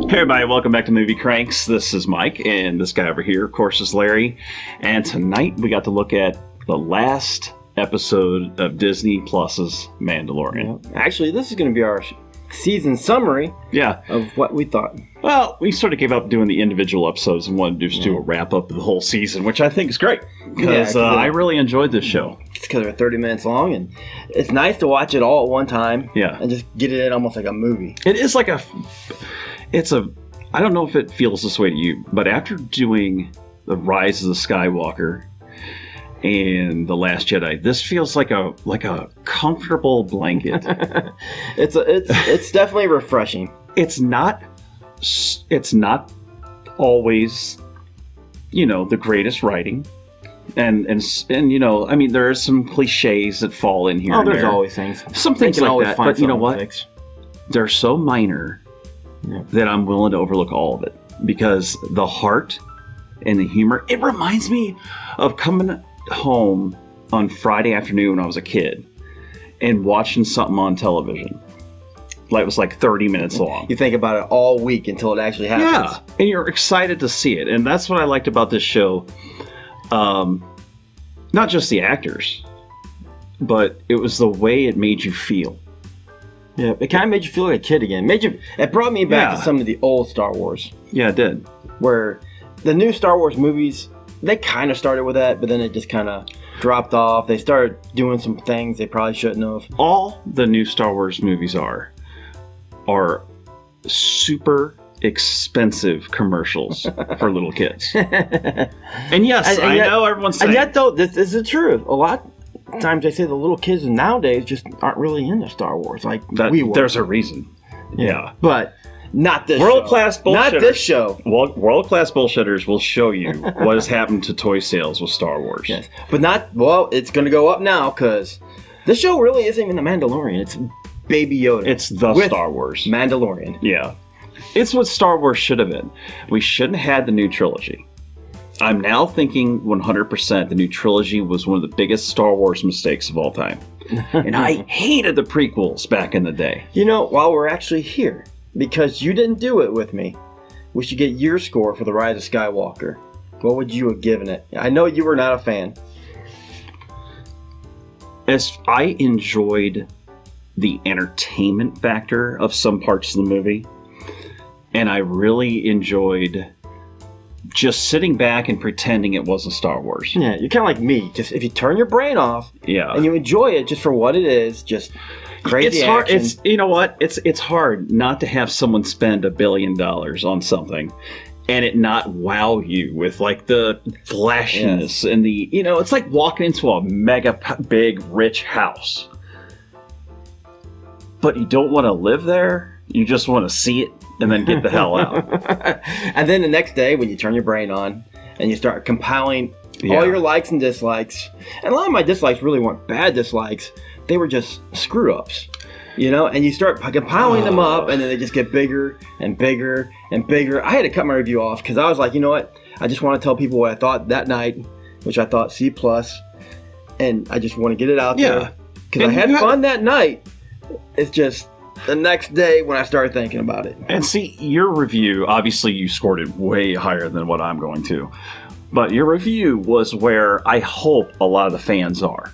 Hey everybody, welcome back to Movie Cranks. This is Mike, and this guy over here, of course, is Larry. And tonight we got to look at the last episode of Disney Plus's Mandalorian. Yeah. Actually, this is going to be our season summary of what we thought. Well, we sort of gave up doing the individual episodes and wanted to just do a wrap-up of the whole season, which I think is great, because I really enjoyed this show. It's because they're 30 minutes long, and it's nice to watch it all at one time and just get it in almost like a movie. It is like I don't know if it feels this way to you, but after doing the Rise of Skywalker and The Last Jedi, this feels like a comfortable blanket. It's definitely refreshing. It's not always, the greatest writing. And I mean, there are some cliches that fall in here. Oh, there's always things. Some things like that, but you know what? They're so minor that I'm willing to overlook all of it, because the heart and the humor, it reminds me of coming home on Friday afternoon when I was a kid and watching something on television. It was like 30 minutes long. You think about it all week until it actually happens. Yeah, and you're excited to see it. And that's what I liked about this show. Not just the actors, but it was the way it made you feel. Yeah, it kind of made you feel like a kid again. It brought me back to some of the old Star Wars. Yeah, it did. Where the new Star Wars movies, they kind of started with that, but then it just kind of dropped off. They started doing some things they probably shouldn't have. All the new Star Wars movies are super expensive commercials for little kids. And yes, I know everyone's saying. And yet, though, this is the truth. A lot of times they say the little kids nowadays just aren't really into Star Wars like we were. There's a reason. Yeah. But not this World-class bullshitters. Not this show. World-class bullshitters will show you what has happened to toy sales with Star Wars. Yes. But it's going to go up now, because this show really isn't even The Mandalorian. It's Baby Yoda. It's the Star Wars. Mandalorian. Yeah. It's what Star Wars should have been. We shouldn't have had the new trilogy. I'm now thinking 100% the new trilogy was one of the biggest Star Wars mistakes of all time. And I hated the prequels back in the day. While we're actually here, because you didn't do it with me, we should get your score for The Rise of Skywalker. What would you have given it? I know you were not a fan. As I enjoyed the entertainment factor of some parts of the movie, and I really enjoyed just sitting back and pretending it wasn't Star Wars. Yeah, you're kind of like me. Just if you turn your brain off, and you enjoy it just for what it is, just crazy action. It's hard. You know what? It's hard not to have someone spend $1 billion on something and it not wow you with like the flashiness and the it's like walking into a mega big rich house, but you don't want to live there. You just want to see it and then get the hell out. And then the next day, when you turn your brain on and you start compiling all your likes and dislikes, and a lot of my dislikes really weren't bad dislikes, they were just screw-ups, and you start compiling them up, and then they just get bigger and bigger and bigger. I had to cut my review off because I was like, you know what? I just want to tell people what I thought that night, which I thought C+, and I just want to get it out there. Because I had fun that night. It's just the next day when I started thinking about it. And see, your review, obviously you scored it way higher than what I'm going to. But your review was where I hope a lot of the fans are.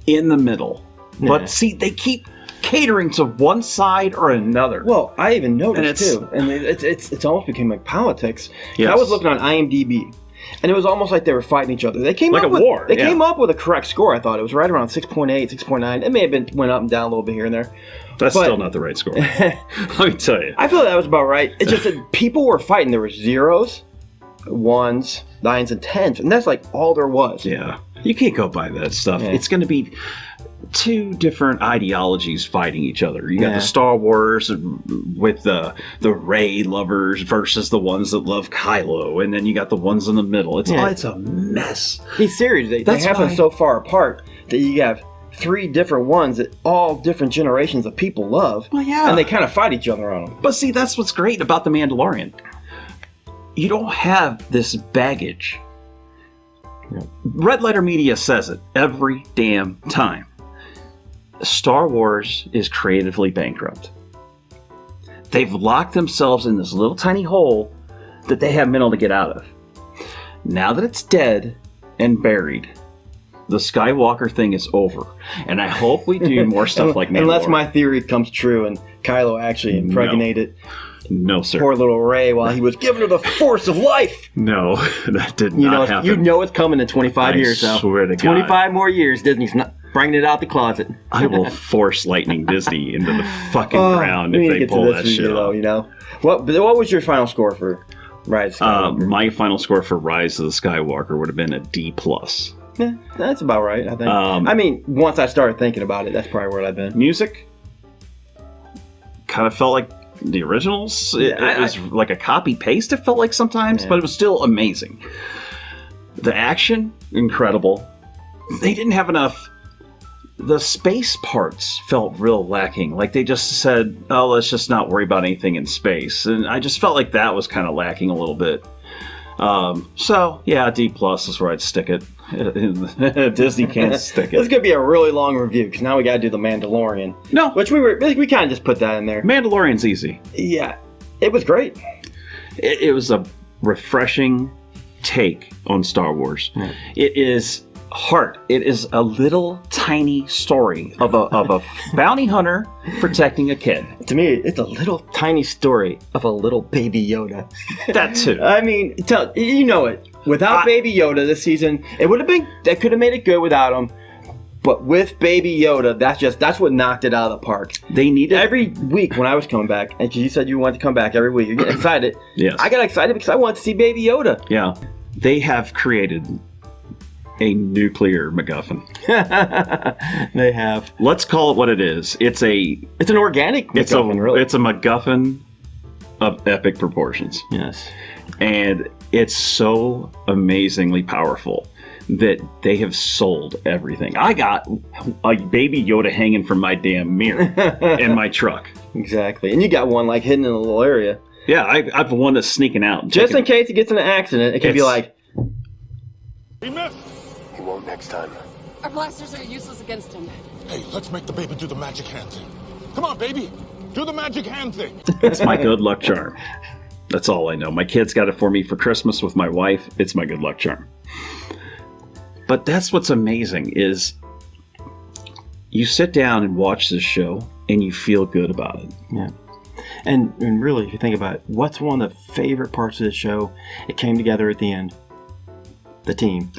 In the middle. Yeah. But see, they keep catering to one side or another. Well, I even noticed too. And it's almost became like politics. Yes. I was looking on IMDb. And it was almost like they were fighting each other. They came like up a with, war. They came up with a correct score, I thought. It was right around 6.8, 6.9. It may have went up and down a little bit here and there. That's still not the right score. Let me tell you. I feel that was about right. It's just that people were fighting. There were zeros, ones, nines, and tens. And that's like all there was. Yeah. You can't go by that stuff. Yeah. It's going to be two different ideologies fighting each other. You got the Star Wars with the Rey lovers versus the ones that love Kylo, and then you got the ones in the middle. It's a mess. These series, they happen so far apart that you have 3 different ones that all different generations of people love. Well, yeah. And they kind of fight each other on them. But see, that's what's great about The Mandalorian. You don't have this baggage. Red Letter Media says it every damn time. Star Wars is creatively bankrupt. They've locked themselves in this little tiny hole that they haven't been able to get out of. Now that it's dead and buried, the Skywalker thing is over. And I hope we do more stuff like Mandalorian. Unless my theory comes true and Kylo actually impregnated no, sir. poor little Rey while he was giving her the force of life. No, that did not happen. You know it's coming in 25 years, though. I swear to God. 25 more years, Disney's not bringing it out the closet. I will force lightning Disney into the fucking ground if they pull that shit off. You know? What was your final score for Rise of Skywalker? My final score for Rise of the Skywalker would have been a D+. Yeah, that's about right, I think. I mean, once I started thinking about it, that's probably where I've been. Music kind of felt like the originals. It was like a copy-paste, it felt like sometimes, but it was still amazing. The action, incredible. They didn't have enough. The space parts felt real lacking. Like they just said, oh, let's just not worry about anything in space. And I just felt like that was kind of lacking a little bit. So, yeah, D+ is where I'd stick it. Disney can't stick it. This could be a really long review because now we got to do the Mandalorian. No, which we kind of just put that in there. Mandalorian's easy. Yeah, it was great. It was a refreshing take on Star Wars. It is heart. It is a little tiny story of a bounty hunter protecting a kid. To me, it's a little tiny story of a little baby Yoda. That too. I mean, you know it. Without Baby Yoda this season, they could have made it good without him. But with Baby Yoda, that's what knocked it out of the park. They needed every week when I was coming back, and you said you wanted to come back every week. You're getting excited. Yes. I got excited because I wanted to see Baby Yoda. Yeah. They have created a nuclear MacGuffin. They have. Let's call it what it is. It's an organic MacGuffin, really. It's a MacGuffin of epic proportions. Yes. And it's so amazingly powerful that they have sold everything. I got a Baby Yoda hanging from my damn mirror in my truck. Exactly. And you got one like hidden in a little area. Yeah, I've one that's sneaking out. Just in case he gets in an accident, it can be like... He missed. He won't next time. Our blasters are useless against him. Hey, let's make the baby do the magic hand thing. Come on, baby. Do the magic hand thing. It's my good luck charm. That's all I know. My kids got it for me for Christmas with my wife. It's my good luck charm. But that's what's amazing is you sit down and watch this show and you feel good about it. Yeah. And really, if you think about it, what's one of the favorite parts of the show? It came together at the end. The team.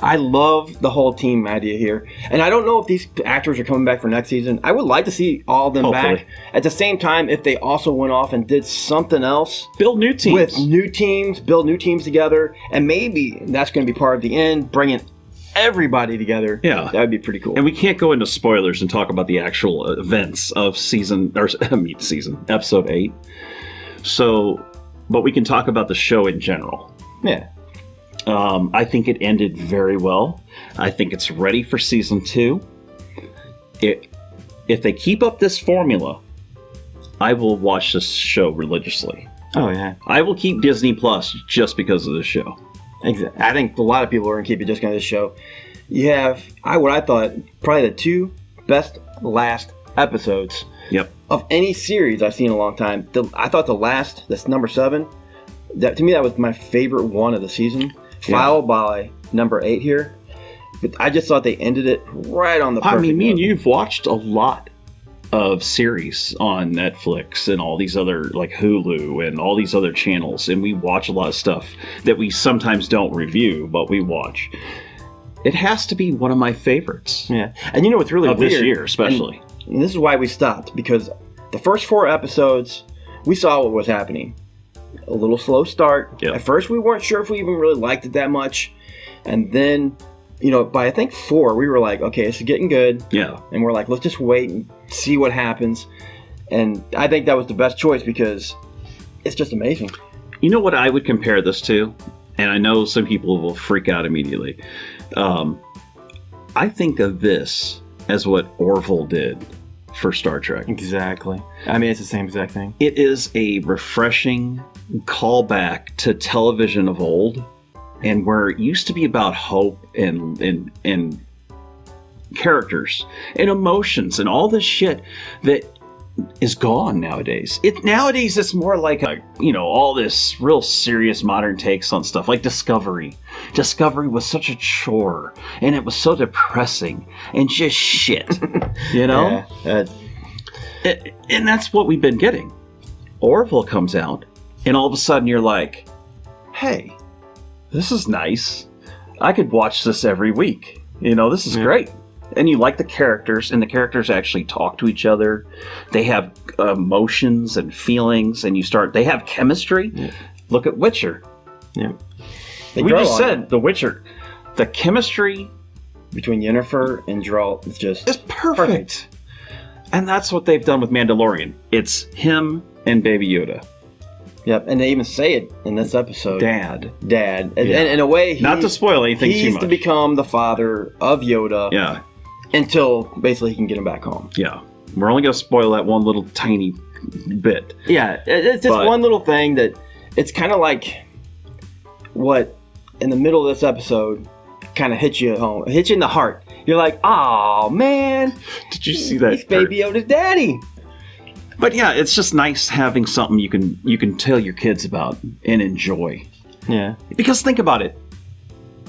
I love the whole team idea here. And I don't know if these actors are coming back for next season. I would like to see all of them back. At the same time, if they also went off and did something else. Build new teams. With new teams. Build new teams together. And maybe that's going to be part of the end, bringing everybody together. Yeah. That would be pretty cool. And we can't go into spoilers and talk about the actual events of episode 8. So, but we can talk about the show in general. Yeah. I think it ended very well. I think it's ready for season 2. If they keep up this formula, I will watch this show religiously. Oh, yeah. I will keep Disney Plus just because of this show. Exactly. I think a lot of people are going to keep it just because of this show. You have, what I thought, probably the 2 best last episodes of any series I've seen in a long time. I thought that's number 7. To me, that was my favorite one of the season. Followed by number 8 here. But I just thought they ended it right on the perfect note. Me and you've watched a lot of series on Netflix and all these other, like Hulu and all these other channels, and we watch a lot of stuff that we sometimes don't review, but we watch. It has to be one of my favorites. Yeah. And you know what's really weird? This year, especially. And this is why we stopped, because the first 4 episodes, we saw what was happening. A little slow start. Yep. At first, we weren't sure if we even really liked it that much. And then, by I think 4, we were like, okay, this is getting good. Yeah. And we're like, let's just wait and see what happens. And I think that was the best choice because it's just amazing. You know what I would compare this to? And I know some people will freak out immediately. I think of this as what Orville did for Star Trek. Exactly. I mean, it's the same exact thing. It is a refreshing callback to television of old, and where it used to be about hope and characters and emotions and all this shit that is gone nowadays. Nowadays it's more like all this real serious modern takes on stuff like Discovery. Discovery was such a chore, and it was so depressing and just shit. Yeah, and that's what we've been getting. Orville comes out, and all of a sudden you're like, hey, this is nice. I could watch this every week. This is great. And you like the characters, and the characters actually talk to each other. They have emotions and feelings, and they have chemistry. Yeah. Look at Witcher. Yeah. We just said The Witcher. The chemistry between Yennefer and Geralt is just... It's perfect. And that's what they've done with Mandalorian. It's him and Baby Yoda. Yep, and they even say it in this episode. Dad. And in a way... Not to spoil anything too much. He's to become the father of Yoda. Yeah. Until basically he can get him back home. Yeah. We're only going to spoil that one little tiny bit. Yeah, it's just one little thing that it's kind of like what in the middle of this episode kind of hits you home, hits you in the heart. You're like, oh man, did you see that? He's Baby Yoda's daddy. But yeah, it's just nice having something you can tell your kids about and enjoy. Yeah. Because think about it.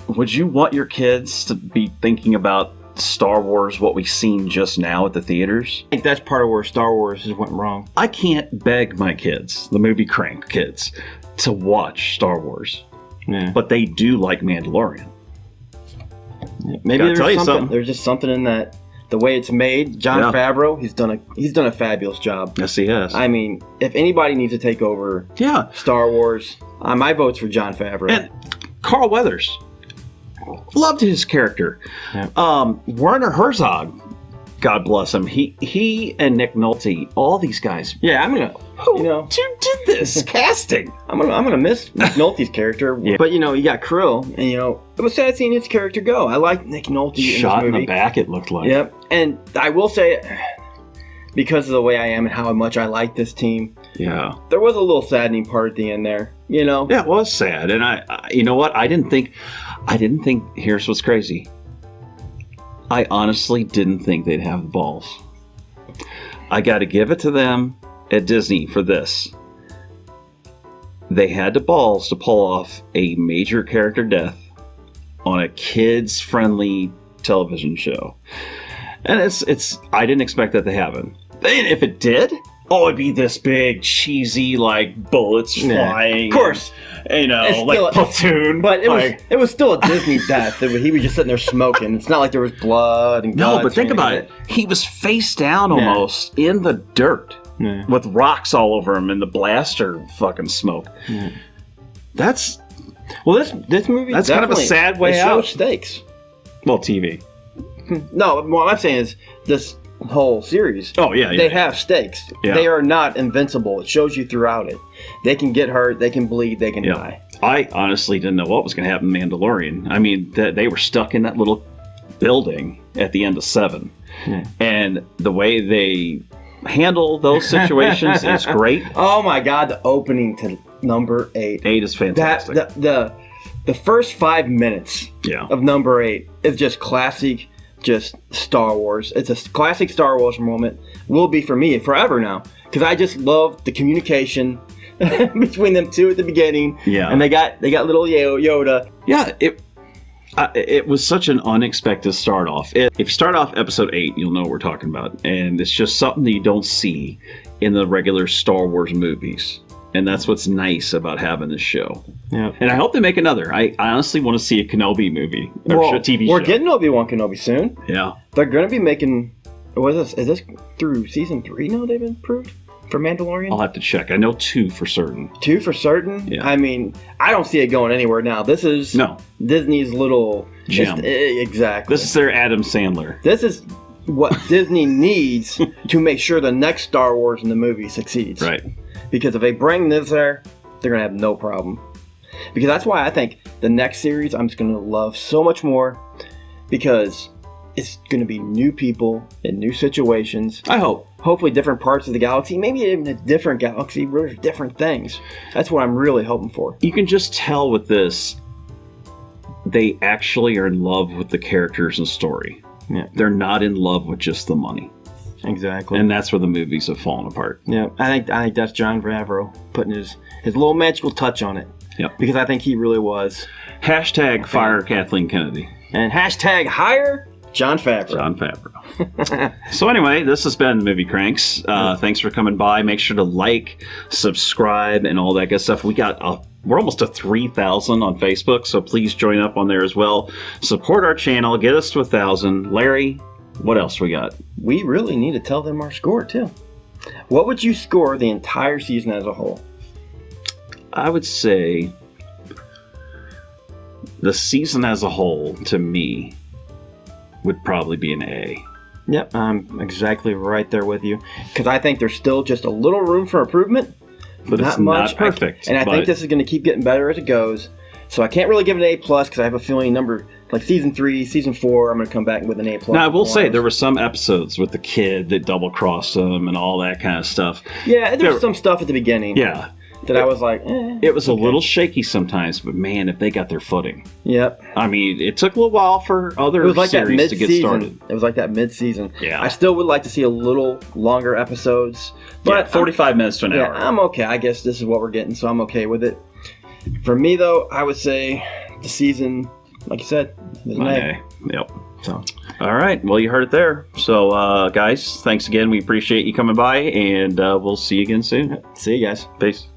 Would you want your kids to be thinking about Star Wars, what we've seen just now at the theaters? I think that's part of where Star Wars has went wrong. I can't beg my kids, the movie crank kids, to watch Star Wars. Yeah. But they do like Mandalorian. Yeah. Maybe there's just something in that. The way it's made, Jon Favreau, he's done a fabulous job. Yes, he has. I mean, if anybody needs to take over Star Wars, my vote's for Jon Favreau. And Carl Weathers. Loved his character. Yeah. Werner Herzog, God bless him. He and Nick Nolte, all these guys. Yeah, I'm gonna. Who did this casting? I'm gonna miss Nick Nolte's character. Yeah. But you got Krill, and it was sad seeing his character go. I like Nick Nolte in this movie. In the back, it looked like. Yep. And I will say, because of the way I am and how much I like this team. Yeah. There was a little saddening part at the end there. Yeah, it was sad, and I you know what? I didn't think. Here's what's crazy. I honestly didn't think they'd have the balls. I got to give it to them at Disney for this. They had the balls to pull off a major character death on a kids-friendly television show. And it's I didn't expect that to happen. And if it did, it'd be this big, cheesy, bullets flying. Of course. Platoon. But it was still a Disney death. He was just sitting there smoking. It's not like there was blood and guts. No, but think about it. He was face down almost in the dirt with rocks all over him and the blaster fucking smoke. Yeah. This movie. That's kind of a sad way out. It shows stakes. Well, TV. No, what I'm saying is this whole series. Oh yeah, they have stakes. Yeah. They are not invincible. It shows you throughout it. They can get hurt. They can bleed. They can die. I honestly didn't know what was going to happen in Mandalorian. I mean, they were stuck in that little building at the end of 7, and the way they handle those situations is great. Oh my God, the opening to number 8. 8 is fantastic. The first 5 minutes of number 8 is just classic. Just Star Wars. It's a classic Star Wars moment. Will be for me forever now, because I just love the communication between them two at the beginning. Yeah, and they got little Yoda. Yeah, it was such an unexpected start off. If you start off episode 8, you'll know what we're talking about, and it's just something that you don't see in the regular Star Wars movies. And that's what's nice about having this show. Yeah. And I hope they make another. I honestly want to see a Kenobi movie or TV show. We're getting Obi-Wan Kenobi soon. Yeah. They're going to be making... Is this through season 3 now they've been approved for Mandalorian? I'll have to check. I know 2 for certain. 2 for certain? Yeah. I mean, I don't see it going anywhere now. This is Disney's little... gem. Exactly. This is their Adam Sandler. This is what Disney needs to make sure the next Star Wars in the movie succeeds. Right. Because if they bring this there, they're going to have no problem. Because that's why I think the next series I'm just going to love so much more. Because it's going to be new people in new situations. I hope. Hopefully different parts of the galaxy. Maybe even a different galaxy where there's different things. That's what I'm really hoping for. You can just tell with this, they actually are in love with the characters and story. Yeah. They're not in love with just the money. Exactly. And that's where the movies have fallen apart. Yeah, I think that's Jon Favreau putting his little magical touch on it. Yep. Because I think he really was. Hashtag fire Kathleen Kennedy. And hashtag hire Jon Favreau. Jon Favreau. So anyway, this has been Movie Cranks. Thanks for coming by. Make sure to like, subscribe, and all that good stuff. We're almost to 3,000 on Facebook, so please join up on there as well. Support our channel. Get us to 1,000. Larry, what else we got? We really need to tell them our score, too. What would you score the entire season as a whole? I would say the season as a whole, to me, would probably be an A. Yep, I'm exactly right there with you. Because I think there's still just a little room for improvement. But it's not perfect. And I think this is going to keep getting better as it goes. So I can't really give it an A+, because I have a feeling like Season 3, Season 4, I'm going to come back with an A+. Now, I will say, there were some episodes with the kid that double-crossed him and all that kind of stuff. Yeah, there was some stuff at the beginning. Yeah. That I was like, It was a little shaky sometimes, but man, if they got their footing. Yep. I mean, it took a little while for other series to get started. It was like that mid-season. Yeah. I still would like to see a little longer episodes. But 45 minutes to an hour. I'm okay. I guess this is what we're getting, so I'm okay with it. For me, though, I would say the season, like you said, is an A. Yep. So. All right. Well, you heard it there. So, guys, thanks again. We appreciate you coming by, and we'll see you again soon. See you guys. Peace.